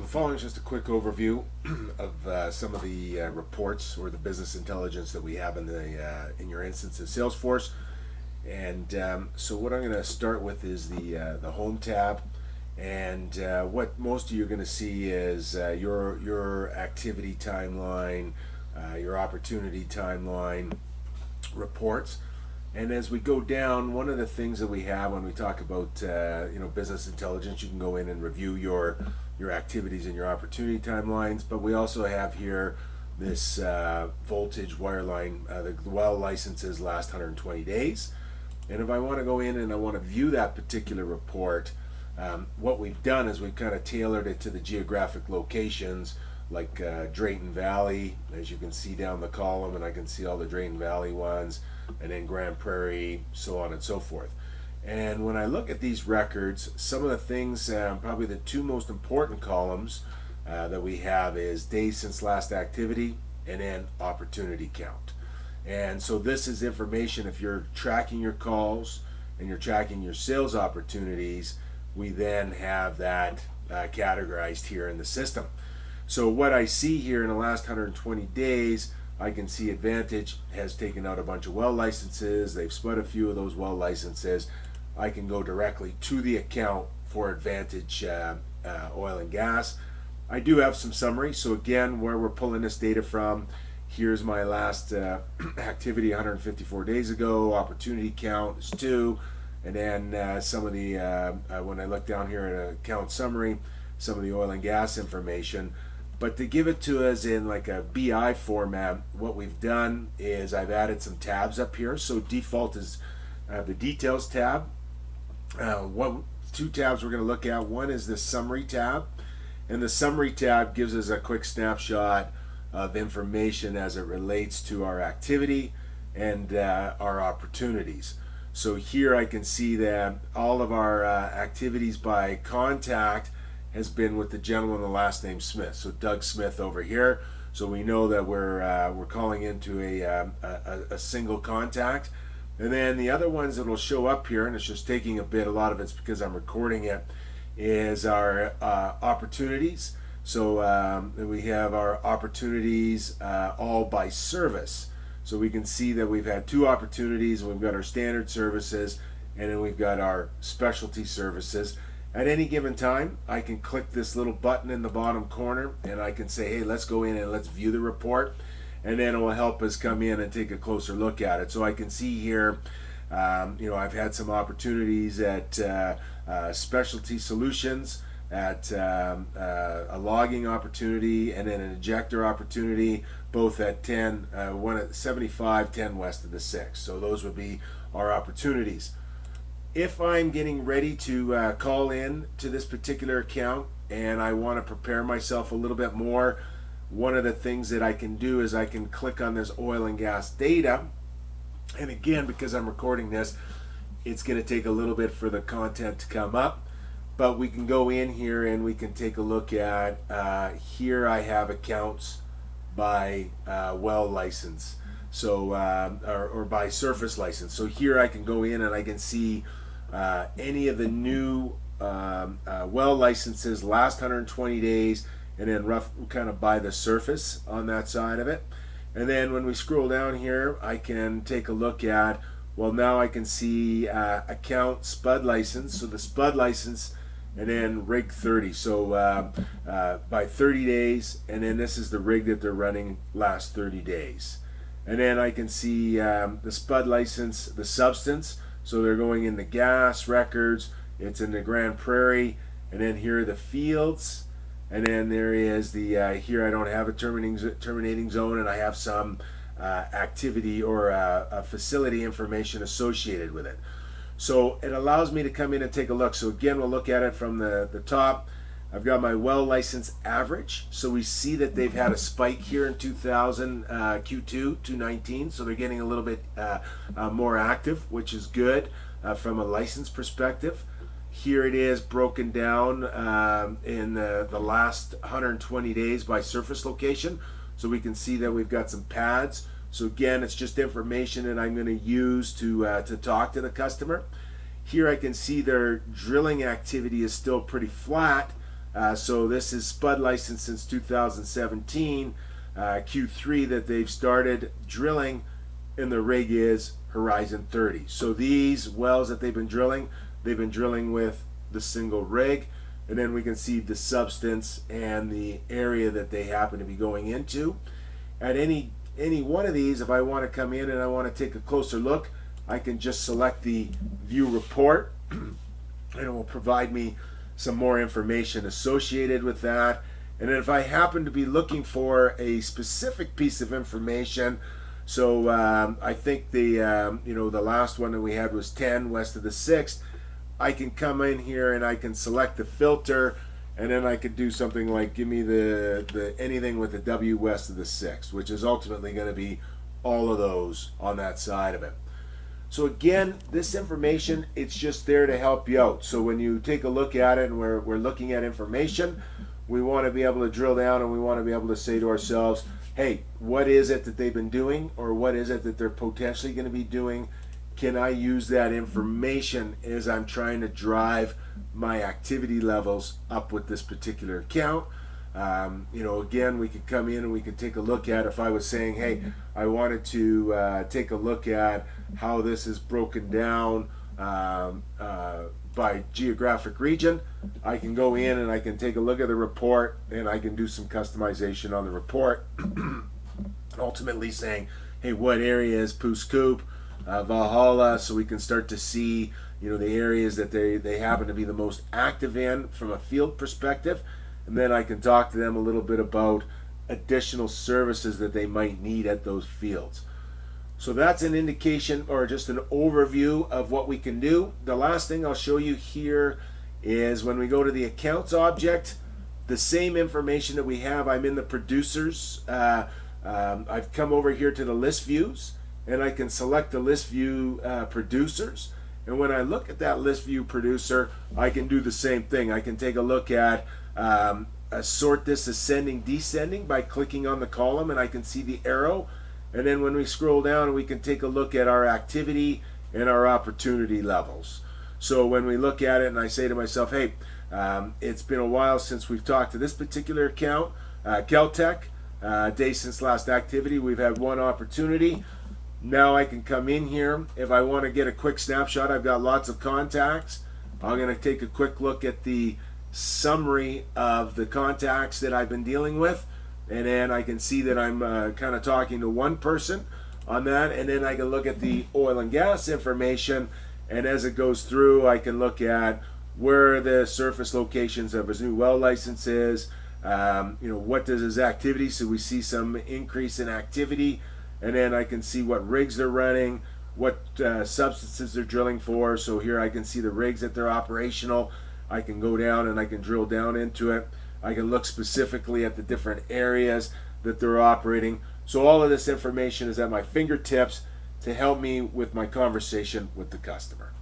the following is just a quick overview of some of the reports or the business intelligence that we have in your instance of Salesforce. And so what I'm going to start with is the Home tab, and what most of you are going to see is your activity timeline, your opportunity timeline reports. And as we go down, one of the things that we have when we talk about business intelligence, you can go in and review your activities and your opportunity timelines. But we also have here this voltage wireline, the well licenses last 120 days. And if I want to go in and I want to view that particular report, what we've done is we've kind of tailored it to the geographic locations, like Drayton Valley, as you can see down the column, and I can see all the Drayton Valley ones, and then Grand Prairie, so on and so forth. And when I look at these records, some of the things, probably the two most important columns that we have is days since last activity and then opportunity count. And so this is information if you're tracking your calls and you're tracking your sales opportunities, we then have that categorized here in the system. So what I see here in the last 120 days, I can see Advantage has taken out a bunch of well licenses. They've split a few of those well licenses. I can go directly to the account for Advantage Oil and Gas. I do have some summary. So again, where we're pulling this data from, here's my last activity 154 days ago. Opportunity count is 2. And then some of the, when I look down here at account summary, some of the oil and gas information. But to give it to us in like a BI format, what we've done is I've added some tabs up here. So default is the details tab. Two tabs we're going to look at. One is the summary tab. And the summary tab gives us a quick snapshot of information as it relates to our activity and our opportunities. So here I can see that all of our activities by contact has been with the gentleman, the last name Smith. So Doug Smith over here. So we know that we're calling into a single contact. And then the other ones that will show up here, and it's just taking a bit, a lot of it's because I'm recording it, is our opportunities. So we have our opportunities all by service. So we can see that we've had 2 opportunities, and we've got our standard services, and then we've got our specialty services. At any given time, I can click this little button in the bottom corner, and I can say, hey, let's go in and let's view the report, and then it will help us come in and take a closer look at it. So I can see here, I've had some opportunities at Specialty Solutions, at a logging opportunity, and then an injector opportunity, both at 10, one at 75, 10 west of the 6. So those would be our opportunities. If I'm getting ready to call in to this particular account and I want to prepare myself a little bit more, one of the things that I can do is I can click on this oil and gas data. And again, because I'm recording this, it's going to take a little bit for the content to come up. But we can go in here and we can take a look at, here I have accounts by well license. So, or by surface license. So here I can go in and I can see any of the new well licenses last 120 days, and then rough kind of by the surface on that side of it. And then when we scroll down here, I can take a look at, well, now I can see account spud license. So the spud license, and then rig 30. So by 30 days, and then this is the rig that they're running last 30 days. And then I can see the spud license, the substance. So they're going in the gas records. It's in the Grand Prairie. And then here are the fields. And then there is the, here I don't have a terminating zone, and I have some activity or a facility information associated with it. So it allows me to come in and take a look. So again, we'll look at it from the top. I've got my well license average. So we see that they've had a spike here in 2000 Q2 219. So they're getting a little bit more active, which is good from a license perspective. Here it is broken down in the last 120 days by surface location. So we can see that we've got some pads. So again, it's just information that I'm going to use to talk to the customer. Here I can see their drilling activity is still pretty flat So this is spud license since 2017, Q3 that they've started drilling, and the rig is Horizon 30. So these wells that they've been drilling with the single rig, and then we can see the substance and the area that they happen to be going into. At any one of these, if I want to come in and I want to take a closer look, I can just select the view report and it will provide me some more information associated with that. And then if I happen to be looking for a specific piece of information, so I think the the last one that we had was 10 west of the 6th, I can come in here and I can select the filter, and then I could do something like give me the anything with the W west of the 6th, which is ultimately going to be all of those on that side of it. So again, this information, it's just there to help you out. So when you take a look at it and we're looking at information, we want to be able to drill down and we want to be able to say to ourselves, hey, what is it that they've been doing, or what is it that they're potentially going to be doing? Can I use that information as I'm trying to drive my activity levels up with this particular account? Again, we could come in and we could take a look at, if I was saying, hey, I wanted to take a look at how this is broken down by geographic region, I can go in and I can take a look at the report and I can do some customization on the report. Ultimately saying, hey, what area is Pooskoop, Valhalla, so we can start to see the areas that they happen to be the most active in from a field perspective. And then I can talk to them a little bit about additional services that they might need at those fields. So that's an indication or just an overview of what we can do. The last thing I'll show you here is when we go to the accounts object, the same information that we have, I'm in the producers. I've come over here to the list views and I can select the list view producers. And when I look at that list view producer, I can do the same thing. I can take a look at sort this ascending descending by clicking on the column, and I can see the arrow. And then when we scroll down, we can take a look at our activity and our opportunity levels. So when we look at it and I say to myself, hey, it's been a while since we've talked to this particular account, Caltech, day since last activity, we've had one opportunity. Now I can come in here. If I want to get a quick snapshot, I've got lots of contacts. I'm going to take a quick look at the summary of the contacts that I've been dealing with, and then I can see that I'm kind of talking to one person on that, and then I can look at the oil and gas information, and as it goes through I can look at where the surface locations of his new well license is, what does his activity, so we see some increase in activity, and then I can see what rigs they're running, what substances they're drilling for. So here I can see the rigs that they're operational. I can go down and I can drill down into it. I can look specifically at the different areas that they're operating. So all of this information is at my fingertips to help me with my conversation with the customer.